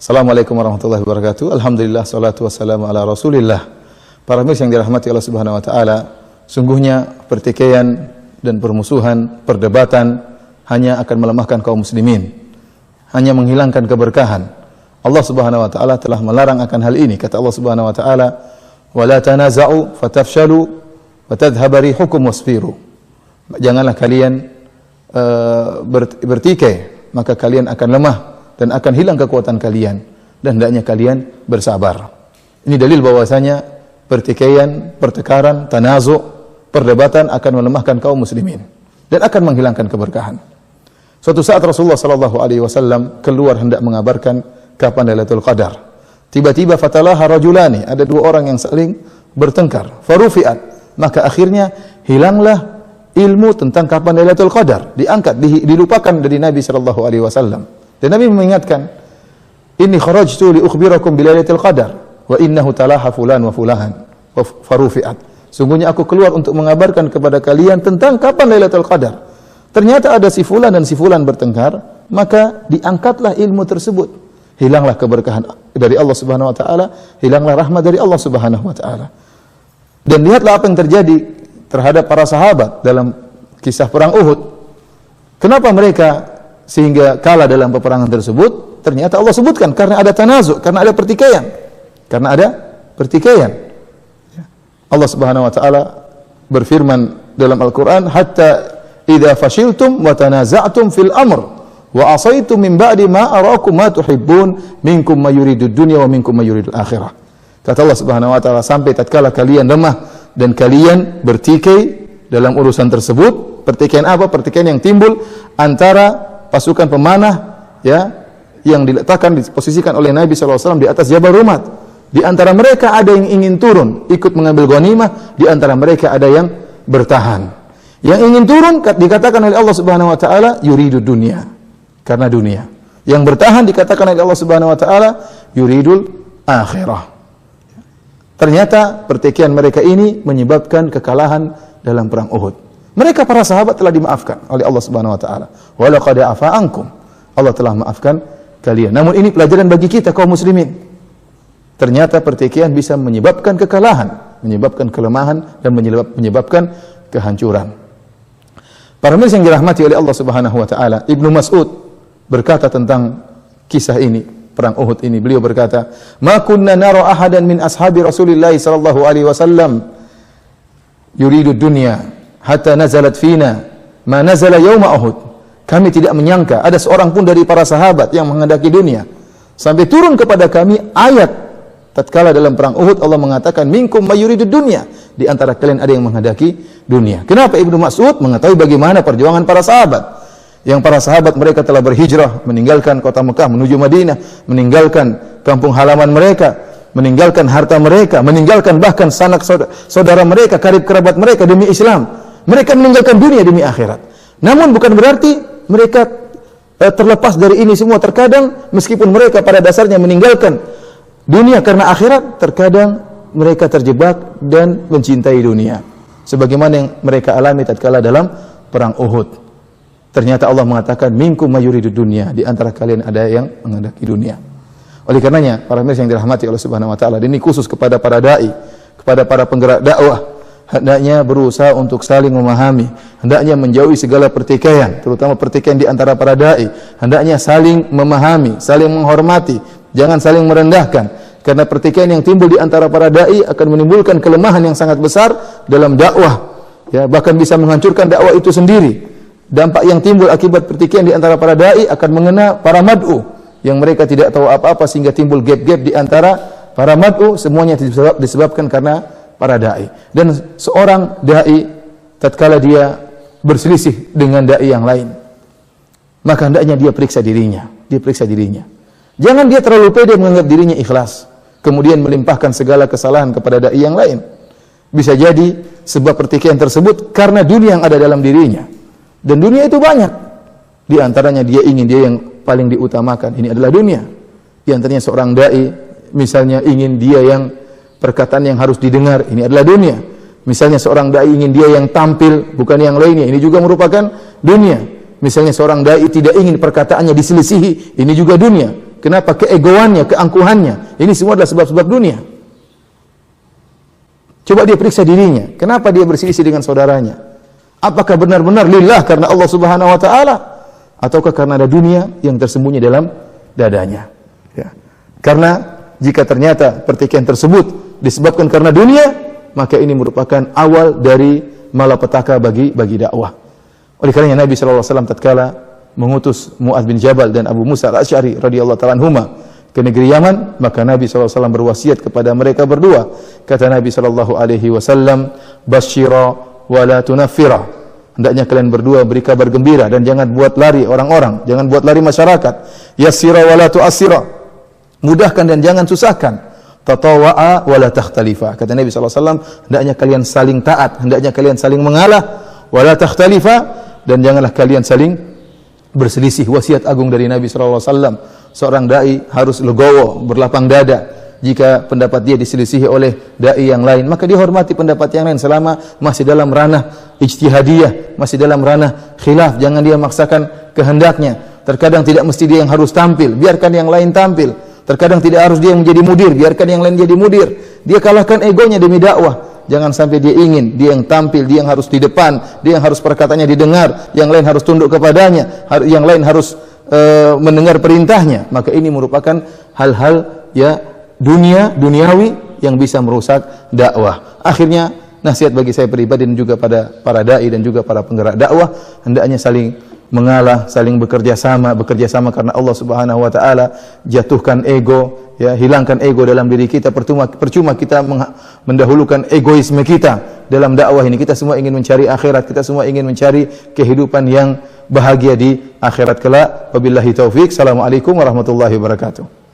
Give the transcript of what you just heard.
Assalamualaikum warahmatullahi wabarakatuh. Alhamdulillah, salatu wassalamu ala rasulillah. Para pemirsa yang dirahmati Allah subhanahu wa ta'ala, sungguhnya pertikaian dan permusuhan, perdebatan hanya akan melemahkan kaum muslimin, hanya menghilangkan keberkahan. Allah subhanahu wa ta'ala telah melarang akan hal ini. Kata Allah subhanahu wa ta'ala, وَلَا تَنَازَعُوا فَتَفْشَلُوا وَتَذْهَبَ رِيحُكُمْ وَاصْبِرُوا. Janganlah kalian bertikai, maka kalian akan lemah dan akan hilang kekuatan kalian, dan hendaknya kalian bersabar. Ini dalil bahwasanya pertikaian, pertengkaran, tanazu', perdebatan akan melemahkan kaum muslimin dan akan menghilangkan keberkahan. Suatu saat Rasulullah sallallahu alaihi wasallam keluar hendak mengabarkan kapan Lailatul Qadar. Tiba-tiba fatalaha rajulani, ada dua orang yang saling bertengkar. Farufi'at, maka akhirnya hilanglah ilmu tentang kapan Lailatul Qadar, diangkat, dilupakan dari Nabi sallallahu alaihi wasallam. Dan Nabi mengingatkan, "Inni kharajtu li ukhbirakum bi Lailatul Qadar wa innahu talaha fulan wa fulahan wa farufi'at." Sungguhnya aku keluar untuk mengabarkan kepada kalian tentang kapan Lailatul Qadar. Ternyata ada si fulan dan si fulan bertengkar, maka diangkatlah ilmu tersebut. Hilanglah keberkahan dari Allah Subhanahu wa taala, hilanglah rahmat dari Allah Subhanahu wa taala. Dan lihatlah apa yang terjadi terhadap para sahabat dalam kisah perang Uhud. Kenapa mereka sehingga kalah dalam peperangan tersebut? Ternyata Allah sebutkan karena ada tanazu', karena ada pertikaian. Karena ada pertikaian. Allah Subhanahu wa taala berfirman dalam Al-Qur'an, "Hatta idza fashiltum wa tanaza'tum fil amr wa asaitum min ba'di ma araakum ma tuhibbun minkum may yuridud dunya wa minkum may yuridul akhirah." Kata Allah Subhanahu wa taala, sampai tatkala kalian lemah dan kalian bertikai dalam urusan tersebut. Pertikaian apa? Pertikaian yang timbul antara pasukan pemanah, ya, yang diletakkan, diposisikan oleh Nabi SAW di atas Jabal Rumat. Di antara mereka ada yang ingin turun ikut mengambil ghanimah, di antara mereka ada yang bertahan. Yang ingin turun dikatakan oleh Allah Subhanahu wa taala yuridu dunya, karena dunia. Yang bertahan dikatakan oleh Allah Subhanahu wa taala yuridul akhirah. Ternyata pertikaian mereka ini menyebabkan kekalahan dalam perang Uhud. Mereka para sahabat telah dimaafkan oleh Allah Subhanahu wa taala. Wa laqad afa ankum. Allah telah maafkan kalian. Namun ini pelajaran bagi kita kaum muslimin. Ternyata pertikaian bisa menyebabkan kekalahan, menyebabkan kelemahan dan menyebabkan kehancuran. Para pemirsa yang dirahmati oleh Allah Subhanahu wa taala, Ibnu Mas'ud berkata tentang kisah ini, perang Uhud ini. Beliau berkata, "Ma kunna nara ahadan min ashabi Rasulillah sallallahu alaihi wasallam yuridu dunya hatta nazalat fina ma nazala yauma Uhud." Kami tidak menyangka ada seorang pun dari para sahabat yang menghendaki dunia sampai turun kepada kami ayat tatkala dalam perang Uhud Allah mengatakan minkum may yuridud dunya, di antara kalian ada yang menghendaki dunia. Kenapa? Ibnu Mas'ud mengetahui bagaimana perjuangan para sahabat. Yang para sahabat mereka telah berhijrah meninggalkan kota Mekah menuju Madinah, meninggalkan kampung halaman mereka, meninggalkan harta mereka, meninggalkan bahkan sanak saudara mereka, karib kerabat mereka demi Islam. Mereka meninggalkan dunia demi akhirat. Namun bukan berarti mereka terlepas dari ini semua. Terkadang meskipun mereka pada dasarnya meninggalkan dunia karena akhirat, terkadang mereka terjebak dan mencintai dunia. Sebagaimana yang mereka alami tatkala dalam perang Uhud. Ternyata Allah mengatakan minkum may yuridud dunya, di antara kalian ada yang menghendaki dunia. Oleh karenanya, para pemirsa yang dirahmati Allah Subhanahu wa taala, ini khusus kepada para dai, kepada para penggerak dakwah, hendaknya berusaha untuk saling memahami, hendaknya menjauhi segala pertikaian, terutama pertikaian di antara para dai. Hendaknya saling memahami, saling menghormati, jangan saling merendahkan, karena pertikaian yang timbul di antara para dai akan menimbulkan kelemahan yang sangat besar dalam dakwah, ya, bahkan bisa menghancurkan dakwah itu sendiri. Dampak yang timbul akibat pertikaian di antara para dai akan mengena para mad'u yang mereka tidak tahu apa-apa, sehingga timbul gap-gap di antara para mad'u. Semuanya disebabkan karena para dai. Dan seorang dai tatkala dia berselisih dengan dai yang lain, maka hendaknya dia periksa dirinya. Jangan dia terlalu pede menganggap dirinya ikhlas, kemudian melimpahkan segala kesalahan kepada dai yang lain. Bisa jadi sebab pertikaian tersebut karena dunia yang ada dalam dirinya. Dan dunia itu banyak. Di antaranya dia ingin dia yang paling diutamakan. Ini adalah dunia. Di antaranya seorang dai misalnya ingin dia yang perkataan yang harus didengar. Ini adalah dunia. Misalnya seorang dai ingin dia yang tampil bukan yang lainnya. Ini juga merupakan dunia. Misalnya seorang dai tidak ingin perkataannya diselisihi. Ini juga dunia. Kenapa? Keegoannya, keangkuhannya. Ini semua adalah sebab-sebab dunia. Coba dia periksa dirinya. Kenapa dia berselisih dengan saudaranya? Apakah benar-benar lillah karena Allah Subhanahu wa taala, ataukah karena ada dunia yang tersembunyi dalam dadanya? Ya. Karena jika ternyata pertikaian tersebut disebabkan karena dunia, maka ini merupakan awal dari malapetaka bagi dakwah. Oleh karenanya Nabi sallallahu alaihi wasallam tatkala mengutus Mu'adz bin Jabal dan Abu Musa al-Asy'ari radhiyallahu ta'ala anhuma ke negeri Yaman, maka Nabi sallallahu alaihi wasallam berwasiat kepada mereka berdua. Kata Nabi sallallahu alaihi wasallam, "Basyira wa la tunaffira." Hendaknya kalian berdua beri kabar gembira dan jangan buat lari orang-orang, jangan buat lari masyarakat. Yassira wa la tu'assira. Mudahkan dan jangan susahkan. Tatawa'a wa la takhtalifa. Kata Nabi sallallahu alaihi wasallam, hendaknya kalian saling taat, hendaknya kalian saling mengalah, wa la takhtalifa, dan janganlah kalian saling berselisih. Wasiat agung dari Nabi sallallahu alaihi wasallam. Seorang dai harus legowo, berlapang dada. Jika pendapat dia diselisihi oleh dai yang lain, maka dia hormati pendapat yang lain selama masih dalam ranah ijtihadiyah, masih dalam ranah khilaf. Jangan dia maksakan kehendaknya. Terkadang tidak mesti dia yang harus tampil, biarkan yang lain tampil. Terkadang tidak harus dia yang menjadi mudir, biarkan yang lain jadi mudir. Dia kalahkan egonya demi dakwah. Jangan sampai dia ingin, dia yang tampil, dia yang harus di depan, dia yang harus perkataannya didengar, yang lain harus tunduk kepadanya, yang lain harus mendengar perintahnya. Maka ini merupakan hal-hal ya duniawi yang bisa merusak dakwah. Akhirnya nasihat bagi saya pribadi dan juga pada para dai dan juga para penggerak dakwah, hendaknya saling mengalah, saling bekerja sama karena Allah Subhanahu wa taala. Jatuhkan ego, ya, hilangkan ego dalam diri kita. Percuma kita mendahulukan egoisme kita dalam dakwah ini. Kita semua ingin mencari akhirat, kita semua ingin mencari kehidupan yang bahagia di akhirat kelak. Wabillahi taufik. Assalamualaikum warahmatullahi wabarakatuh.